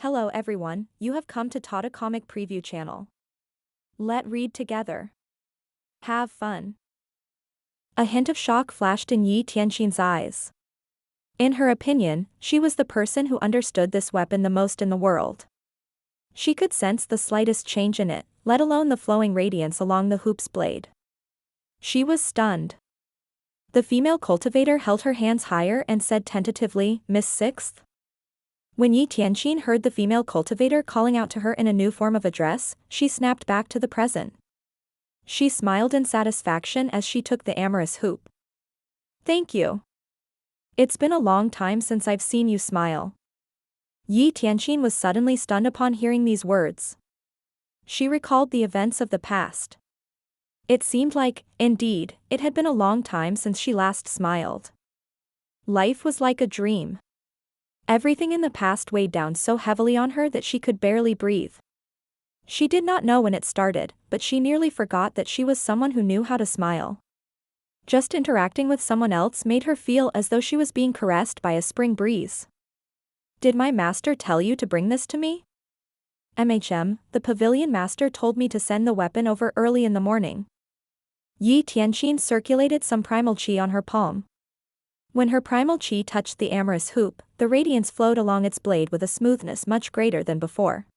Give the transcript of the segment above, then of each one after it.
Hello everyone, you have come to Tata Comic Preview channel. Let read together. Have fun. A hint of shock flashed in Yi Tianxin's eyes. In her opinion, she was the person who understood this weapon the most in the world. She could sense the slightest change in it, let alone the flowing radiance along the hoop's blade. She was stunned. The female cultivator held her hands higher and said tentatively, "Miss Sixth?" When Yi Tianxin heard the female cultivator calling out to her in a new form of address, she snapped back to the present. She smiled in satisfaction as she took the amorous hoop. "Thank you. It's been a long time since I've seen you smile." Yi Tianxin was suddenly stunned upon hearing these words. She recalled the events of the past. It seemed like, indeed, it had been a long time since she last smiled. Life was like a dream. Everything in the past weighed down so heavily on her that she could barely breathe. She did not know when it started, but she nearly forgot that she was someone who knew how to smile. Just interacting with someone else made her feel as though she was being caressed by a spring breeze. "Did my master tell you to bring this to me?" The pavilion master told me to send the weapon over early in the morning." Yi Tianxin circulated some primal qi on her palm. When her primal qi touched the amorous hoop, the radiance flowed along its blade with a smoothness much greater than before.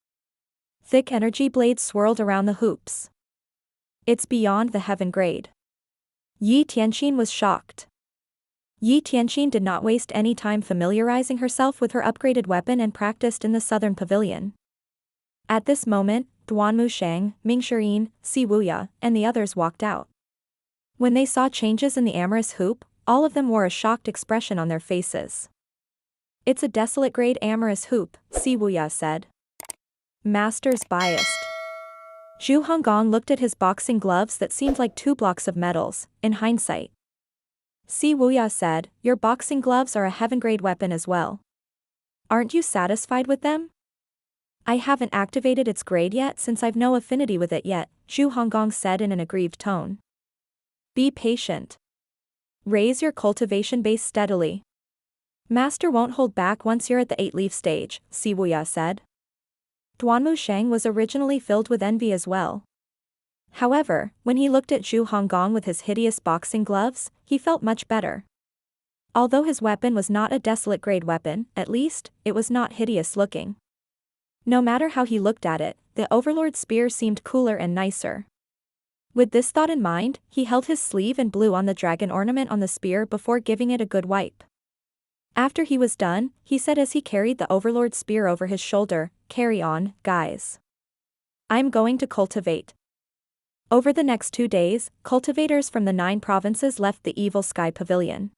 Thick energy blades swirled around the hoops. "It's beyond the heaven grade." Yi Tianxin was shocked. Yi Tianxin did not waste any time familiarizing herself with her upgraded weapon and practiced in the southern pavilion. At this moment, Duanmu Shang, Ming Shirin, Si Wuya, and the others walked out. When they saw changes in the amorous hoop, all of them wore a shocked expression on their faces. "It's a desolate grade amorous hoop," Si Wuya said. "Master's biased." Zhu Honggong looked at his boxing gloves that seemed like 2 blocks of metals, in hindsight. Si Wuya said, "Your boxing gloves are a heaven-grade weapon as well. Aren't you satisfied with them?" "I haven't activated its grade yet since I've no affinity with it yet," Zhu Honggong said in an aggrieved tone. "Be patient. Raise your cultivation base steadily. Master won't hold back once you're at the 8-leaf stage," Si Wuya said. Duanmu Shang was originally filled with envy as well. However, when he looked at Zhu Honggong with his hideous boxing gloves, he felt much better. Although his weapon was not a desolate grade weapon, at least, it was not hideous looking. No matter how he looked at it, the Overlord's spear seemed cooler and nicer. With this thought in mind, he held his sleeve and blew on the dragon ornament on the spear before giving it a good wipe. After he was done, he said as he carried the Overlord's spear over his shoulder, "Carry on, guys. I'm going to cultivate." Over the next 2 days, cultivators from the 9 provinces left the Evil Sky Pavilion.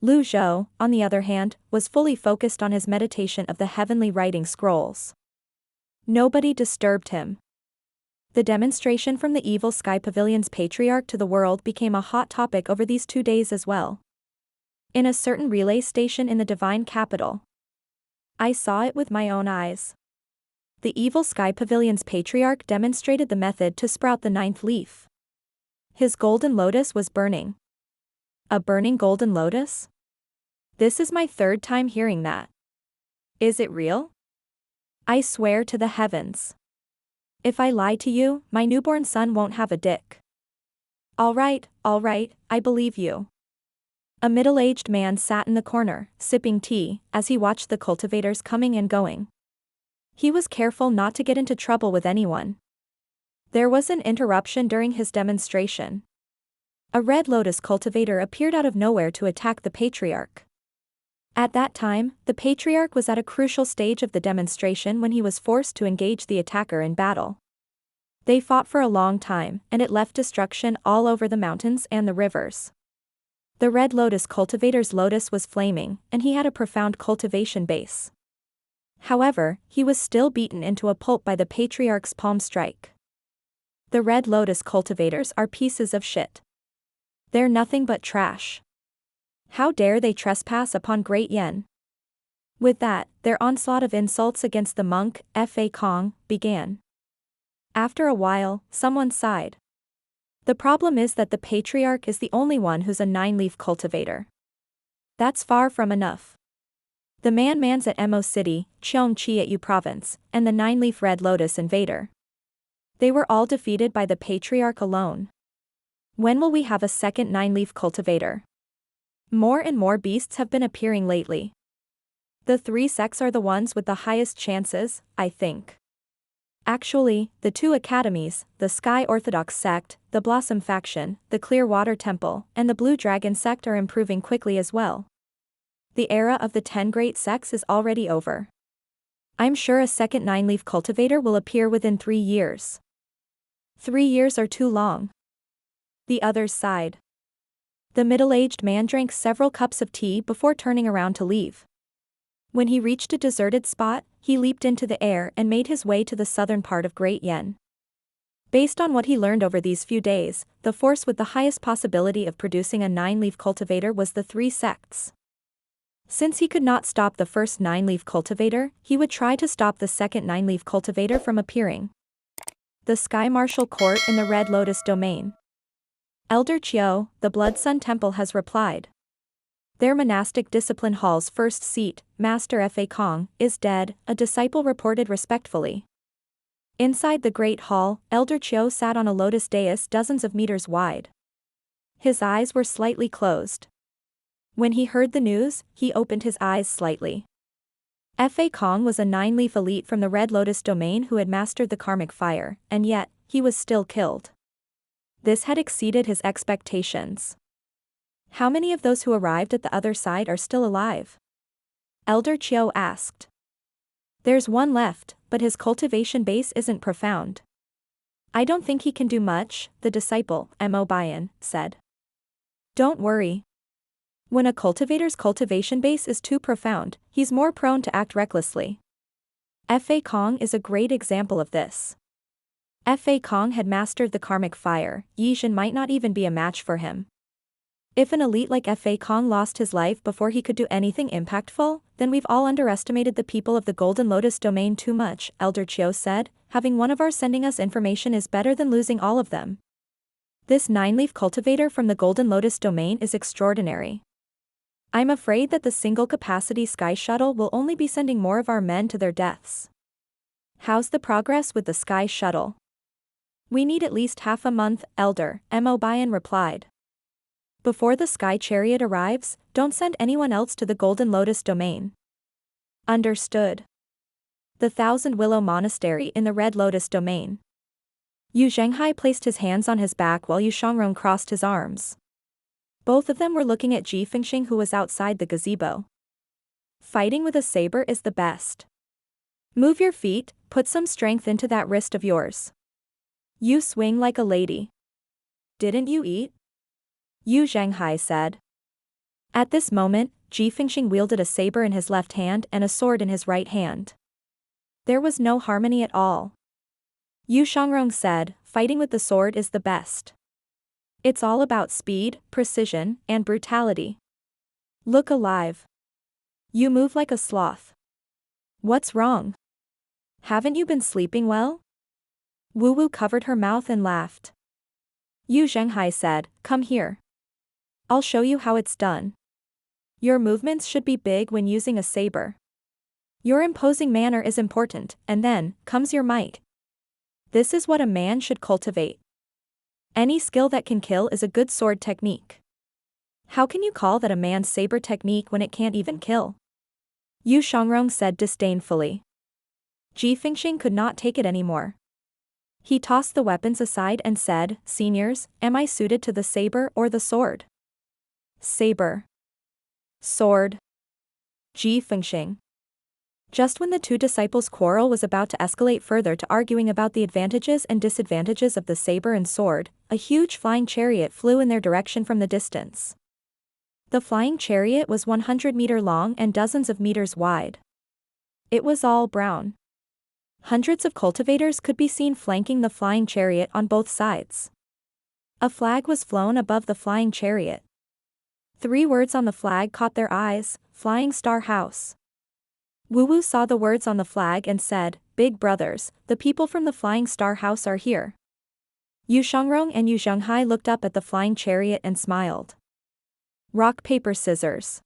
Lu Zhou, on the other hand, was fully focused on his meditation of the heavenly writing scrolls. Nobody disturbed him. The demonstration from the Evil Sky Pavilion's Patriarch to the world became a hot topic over these 2 days as well. In a certain relay station in the Divine Capital. I saw it with my own eyes. The Evil Sky Pavilion's Patriarch demonstrated the method to sprout the 9th leaf. His golden lotus was burning. A burning golden lotus? This is my 3rd time hearing that. Is it real? I swear to the heavens. If I lie to you, my newborn son won't have a dick. All right, I believe you. A middle-aged man sat in the corner, sipping tea, as he watched the cultivators coming and going. He was careful not to get into trouble with anyone. There was an interruption during his demonstration. A red lotus cultivator appeared out of nowhere to attack the Patriarch. At that time, the Patriarch was at a crucial stage of the demonstration when he was forced to engage the attacker in battle. They fought for a long time, and it left destruction all over the mountains and the rivers. The red lotus cultivator's lotus was flaming, and he had a profound cultivation base. However, he was still beaten into a pulp by the Patriarch's palm strike. The red lotus cultivators are pieces of shit. They're nothing but trash. How dare they trespass upon Great Yen? With that, their onslaught of insults against the monk, Fa Kong, began. After a while, someone sighed. The problem is that the Patriarch is the only one who's a 9-leaf cultivator. That's far from enough. The Man's at Mo City, Cheongchi at Yu Province, and the 9-leaf Red Lotus invader. They were all defeated by the Patriarch alone. When will we have a second 9-leaf cultivator? More and more beasts have been appearing lately. The 3 sects are the ones with the highest chances, I think. Actually, the 2 academies, the Sky Orthodox sect, the Blossom faction, the Clearwater Temple, and the Blue Dragon sect are improving quickly as well. The era of the 10 great sects is already over. I'm sure a second 9-leaf cultivator will appear within 3 years. 3 years are too long. The others sighed. The middle-aged man drank several cups of tea before turning around to leave. When he reached a deserted spot, he leaped into the air and made his way to the southern part of Great Yen. Based on what he learned over these few days, the force with the highest possibility of producing a 9-leaf cultivator was the 3 sects. Since he could not stop the first 9-leaf cultivator, he would try to stop the second 9-leaf cultivator from appearing. The Sky Martial Court in the Red Lotus Domain. Elder Chiu, the Blood Sun Temple has replied. Their monastic discipline hall's first seat, Master Fa Kong, is dead, a disciple reported respectfully. Inside the Great Hall, Elder Chiu sat on a lotus dais dozens of meters wide. His eyes were slightly closed. When he heard the news, he opened his eyes slightly. Fa Kong was a 9-leaf elite from the Red Lotus domain who had mastered the karmic fire, and yet, he was still killed. This had exceeded his expectations. How many of those who arrived at the other side are still alive? Elder Chiu asked. There's one left, but his cultivation base isn't profound. I don't think he can do much, the disciple, Mo Bayan, said. Don't worry. When a cultivator's cultivation base is too profound, he's more prone to act recklessly. Fa Kong is a great example of this. Fa Kong had mastered the karmic fire, Yi Zhen might not even be a match for him. If an elite like Fa Kong lost his life before he could do anything impactful, then we've all underestimated the people of the Golden Lotus domain too much, Elder Chiu said. Having one of ours sending us information is better than losing all of them. This 9-leaf cultivator from the Golden Lotus domain is extraordinary. I'm afraid that the single-capacity Sky Shuttle will only be sending more of our men to their deaths. How's the progress with the Sky Shuttle? We need at least half a month, Elder, Mo Bayan replied. Before the Sky Chariot arrives, don't send anyone else to the Golden Lotus domain. Understood. The Thousand Willow Monastery in the Red Lotus domain. Zhenghai placed his hands on his back while Yuan'er crossed his arms. Both of them were looking at Ji Fengxing, who was outside the gazebo. Fighting with a saber is the best. Move your feet, put some strength into that wrist of yours. You swing like a lady. Didn't you eat? Zhenghai said. At this moment, Ji Fengxing wielded a saber in his left hand and a sword in his right hand. There was no harmony at all. Yuan'er said, fighting with the sword is the best. It's all about speed, precision, and brutality. Look alive. You move like a sloth. What's wrong? Haven't you been sleeping well? Wu covered her mouth and laughed. Zhenghai said, come here. I'll show you how it's done. Your movements should be big when using a saber. Your imposing manner is important, and then comes your might. This is what a man should cultivate. Any skill that can kill is a good sword technique. How can you call that a man's saber technique when it can't even kill? Yuan'er said disdainfully. Ji Fengxing could not take it anymore. He tossed the weapons aside and said, Seniors, am I suited to the saber or the sword? Saber. Sword. Ji Fengxing. Just when the 2 disciples' quarrel was about to escalate further to arguing about the advantages and disadvantages of the saber and sword, a huge flying chariot flew in their direction from the distance. The flying chariot was 100-meter long and dozens of meters wide. It was all brown. Hundreds of cultivators could be seen flanking the flying chariot on both sides. A flag was flown above the flying chariot. 3 words on the flag caught their eyes, Flying Star House. Wu saw the words on the flag and said, Big brothers, the people from the Flying Star House are here. Yuan'er and Zhenghai looked up at the flying chariot and smiled. Rock, paper, scissors.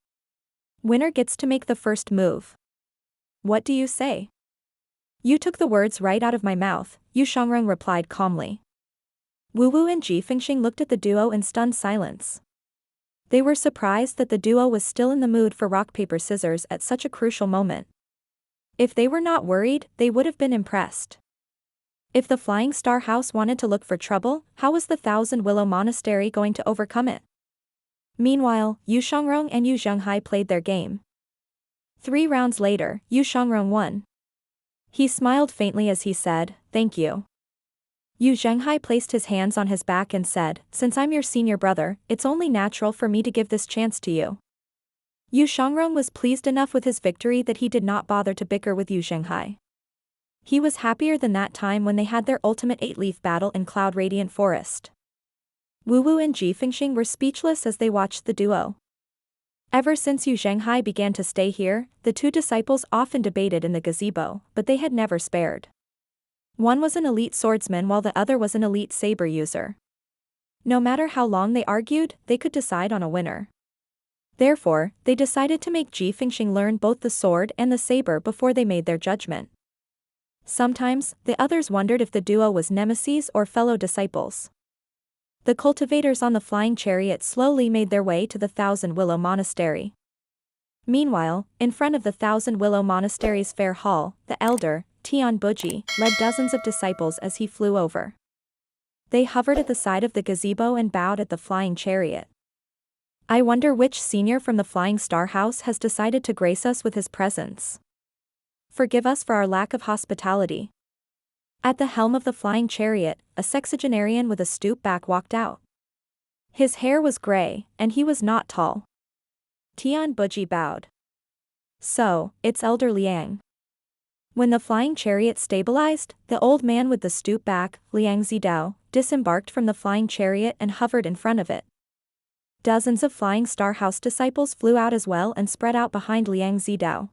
Winner gets to make the first move. What do you say? You took the words right out of my mouth, Yu Shangrong replied calmly. Wu Wu and Ji Fengxing looked at the duo in stunned silence. They were surprised that the duo was still in the mood for rock paper scissors at such a crucial moment. If they were not worried, they would have been impressed. If the Flying Star House wanted to look for trouble, how was the Thousand Willow Monastery going to overcome it? Meanwhile, Yu Shangrong and Yu Zhenghai played their game. 3 rounds later, Yu Shangrong won. He smiled faintly as he said, "Thank you." Yu Zhenghai placed his hands on his back and said, "Since I'm your senior brother, it's only natural for me to give this chance to you." Yu Shangrong was pleased enough with his victory that he did not bother to bicker with Yu Zhenghai. He was happier than that time when they had their ultimate 8-leaf battle in Cloud Radiant Forest. Wu Wu and Ji Fengxing were speechless as they watched the duo. Ever since Yu Zhenghai began to stay here, the two disciples often debated in the gazebo, but they had never spared. One was an elite swordsman while the other was an elite saber user. No matter how long they argued, they could decide on a winner. Therefore, they decided to make Ji Fengxing learn both the sword and the saber before they made their judgment. Sometimes, the others wondered if the duo was nemesis or fellow disciples. The cultivators on the flying chariot slowly made their way to the Thousand Willow Monastery. Meanwhile, in front of the Thousand Willow Monastery's fair hall, the elder, Tian Buji, led dozens of disciples as he flew over. They hovered at the side of the gazebo and bowed at the flying chariot. I wonder which senior from the Flying Star House has decided to grace us with his presence. Forgive us for our lack of hospitality. At the helm of the flying chariot, a sexagenarian with a stoop back walked out. His hair was gray, and he was not tall. Tian Buji bowed. So, it's Elder Liang. When the flying chariot stabilized, the old man with the stoop back, Liang Zidao, disembarked from the flying chariot and hovered in front of it. Dozens of Flying Star House disciples flew out as well and spread out behind Liang Zidao.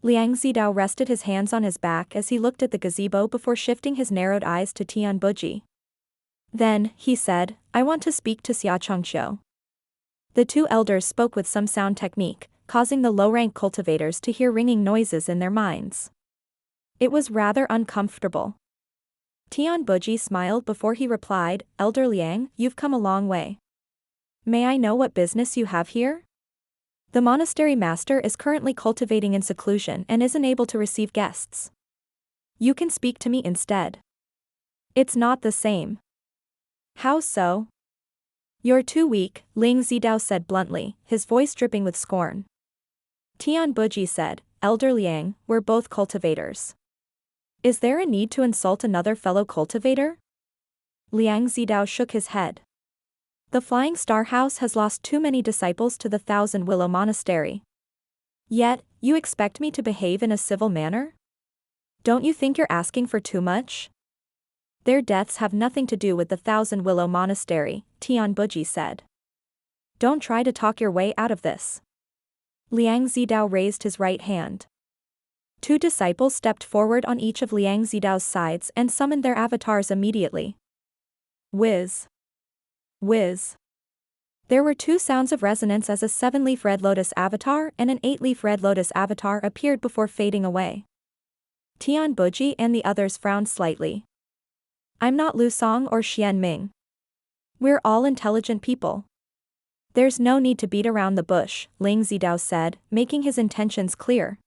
Liang Zidao rested his hands on his back as he looked at the gazebo before shifting his narrowed eyes to Tian Buji. Then, he said, I want to speak to Xia Chengqiu. The two elders spoke with some sound technique, causing the low-rank cultivators to hear ringing noises in their minds. It was rather uncomfortable. Tian Buji smiled before he replied, Elder Liang, you've come a long way. May I know what business you have here? The monastery master is currently cultivating in seclusion and isn't able to receive guests. You can speak to me instead. It's not the same. How so? You're too weak, Liang Zidao said bluntly, his voice dripping with scorn. Tian Buji said, Elder Liang, we're both cultivators. Is there a need to insult another fellow cultivator? Liang Zidao shook his head. The Flying Star House has lost too many disciples to the Thousand Willow Monastery. Yet, you expect me to behave in a civil manner? Don't you think you're asking for too much? Their deaths have nothing to do with the Thousand Willow Monastery, Tian Buji said. Don't try to talk your way out of this. Liang Zidao raised his right hand. Two disciples stepped forward on each of Liang Zidao's sides and summoned their avatars immediately. Whiz. Whiz. There were two sounds of resonance as a 7-leaf Red Lotus avatar and an 8-leaf Red Lotus avatar appeared before fading away. Tian Buji and the others frowned slightly. I'm not Lu Song or Xian Ming. We're all intelligent people. There's no need to beat around the bush, Liang Zidao said, making his intentions clear.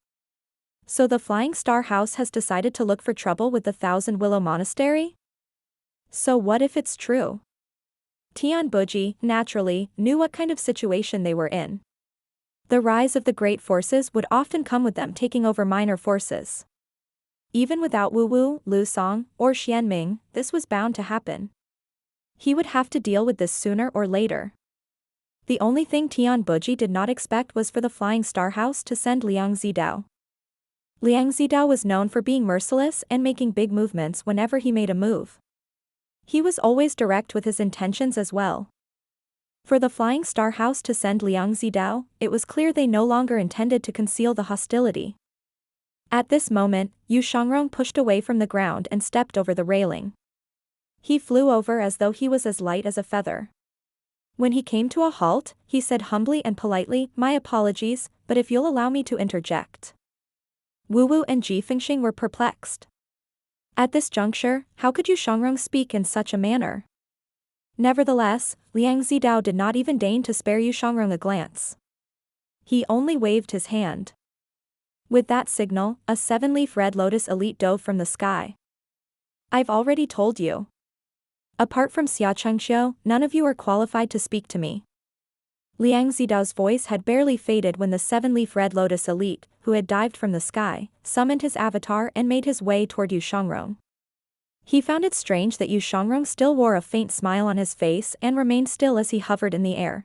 So the Flying Star House has decided to look for trouble with the Thousand Willow Monastery? So what if it's true? Tian Buji, naturally, knew what kind of situation they were in. The rise of the great forces would often come with them taking over minor forces. Even without Wu Wu, Lu Song, or Xian Ming, this was bound to happen. He would have to deal with this sooner or later. The only thing Tian Buji did not expect was for the Flying Star House to send Liang Zidao. Liang Zidao was known for being merciless and making big movements whenever he made a move. He was always direct with his intentions as well. For the Flying Star House to send Liang Zidao, it was clear they no longer intended to conceal the hostility. At this moment, Yu Shangrong pushed away from the ground and stepped over the railing. He flew over as though he was as light as a feather. When he came to a halt, he said humbly and politely, My apologies, but if you'll allow me to interject. Wu and Ji Fengxing were perplexed. At this juncture, how could Yu Xiangrong speak in such a manner? Nevertheless, Liang Zidao did not even deign to spare Yu Xiangrong a glance. He only waved his hand. With that signal, a 7-leaf red lotus elite dove from the sky. I've already told you. Apart from Xia Chengxiu, none of you are qualified to speak to me. Liang Zidao's voice had barely faded when the 7-leaf red lotus elite, who had dived from the sky, summoned his avatar and made his way toward Yu Xiangrong. He found it strange that Yu Xiangrong still wore a faint smile on his face and remained still as he hovered in the air.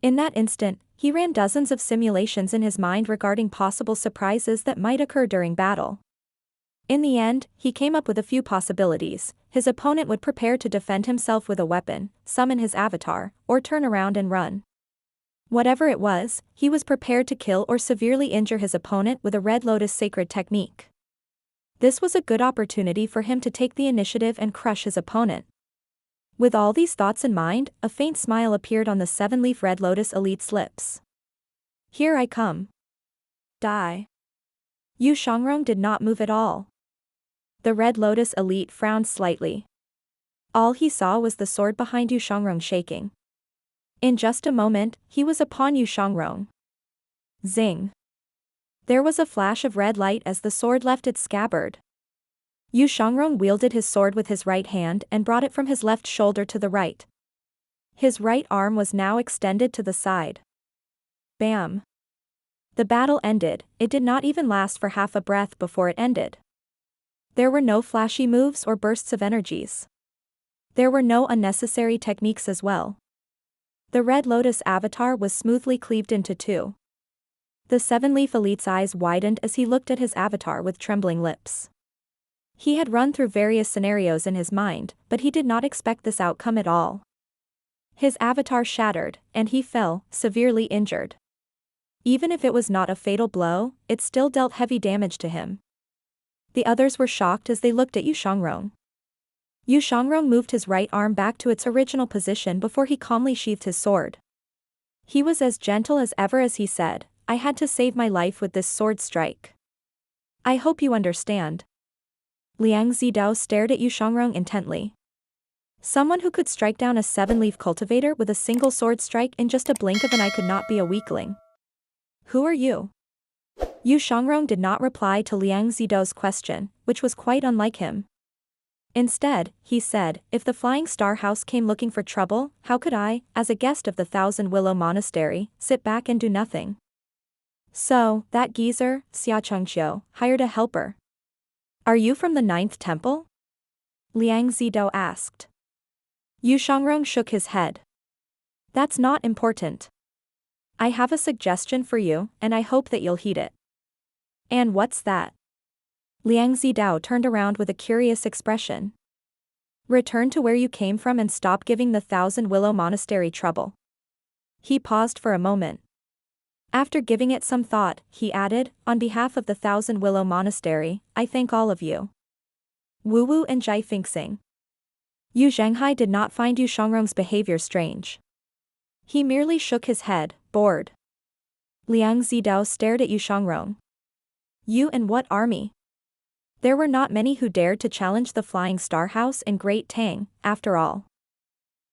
In that instant, he ran dozens of simulations in his mind regarding possible surprises that might occur during battle. In the end, he came up with a few possibilities. His opponent would prepare to defend himself with a weapon, summon his avatar, or turn around and run. Whatever it was, he was prepared to kill or severely injure his opponent with a Red Lotus sacred technique. This was a good opportunity for him to take the initiative and crush his opponent. With all these thoughts in mind, a faint smile appeared on the 7-leaf Red Lotus elite's lips. Here I come. Die. Yu Xiangrong did not move at all. The Red Lotus elite frowned slightly. All he saw was the sword behind Yu Xiangrong shaking. In just a moment, he was upon Yu Xiangrong. Zing. There was a flash of red light as the sword left its scabbard. Yu Xiangrong wielded his sword with his right hand and brought it from his left shoulder to the right. His right arm was now extended to the side. Bam. The battle ended. It did not even last for half a breath before it ended. There were no flashy moves or bursts of energies. There were no unnecessary techniques as well. The Red Lotus avatar was smoothly cleaved into two. The 7-leaf elite's eyes widened as he looked at his avatar with trembling lips. He had run through various scenarios in his mind, but he did not expect this outcome at all. His avatar shattered, and he fell, severely injured. Even if it was not a fatal blow, it still dealt heavy damage to him. The others were shocked as they looked at Yu Xiangrong. Yu Xiangrong moved his right arm back to its original position before he calmly sheathed his sword. He was as gentle as ever as he said, I had to save my life with this sword strike. I hope you understand. Liang Zidao stared at Yu Xiangrong intently. Someone who could strike down a 7-leaf cultivator with a single sword strike in just a blink of an eye could not be a weakling. Who are you? Yu Xiangrong did not reply to Liang Zidao's question, which was quite unlike him. Instead, he said, if the Flying Star House came looking for trouble, how could I, as a guest of the Thousand Willow Monastery, sit back and do nothing? So, that geezer, Xia Chengxiu, hired a helper. Are you from the 9th temple? Liang Zidao asked. Yu Xiangrong shook his head. That's not important. I have a suggestion for you, and I hope that you'll heed it. And what's that? Liang Zidao turned around with a curious expression. Return to where you came from and stop giving the Thousand Willow Monastery trouble. He paused for a moment. After giving it some thought, he added, on behalf of the Thousand Willow Monastery, I thank all of you. Wu and Zhai Fengxing. Zhenghai did not find Yu Xiangrong's behavior strange. He merely shook his head, bored. Liang Zidao stared at Yu Xiangrong. You and what army? There were not many who dared to challenge the Flying Star House in Great Tang, after all.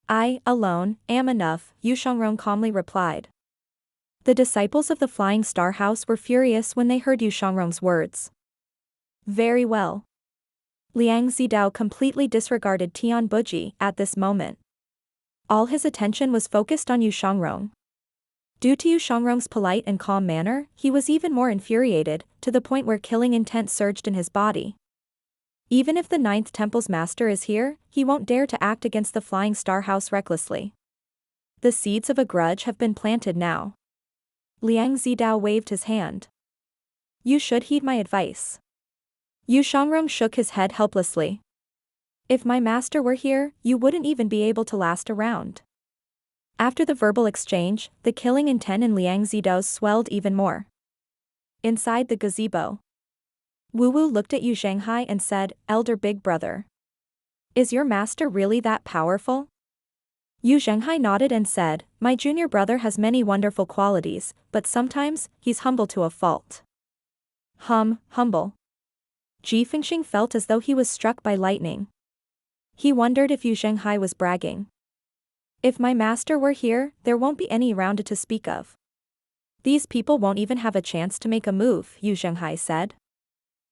I, alone, am enough, Yu Xiangrong calmly replied. The disciples of the Flying Star House were furious when they heard Yu Xiangrong's words. Very well. Liang Zidao completely disregarded Tian Buji at this moment. All his attention was focused on Yu Xiangrong. Due to Yu Xiangrong's polite and calm manner, he was even more infuriated, to the point where killing intent surged in his body. Even if the 9th Temple's master is here, he won't dare to act against the Flying Star House recklessly. The seeds of a grudge have been planted now. Liang Zidao waved his hand. You should heed my advice. Yu Xiangrong shook his head helplessly. If my master were here, you wouldn't even be able to last a round. After the verbal exchange, the killing intent in Liang Zidao's swelled even more. Inside the gazebo, Wu looked at Yu Zhenghai and said, Elder Big Brother. Is your master really that powerful? Zhenghai nodded and said, my junior brother has many wonderful qualities, but sometimes, he's humble to a fault. Humble. Ji Fengxing felt as though he was struck by lightning. He wondered if Zhenghai was bragging. If my master were here, there won't be any round to speak of. These people won't even have a chance to make a move, Zhenghai said.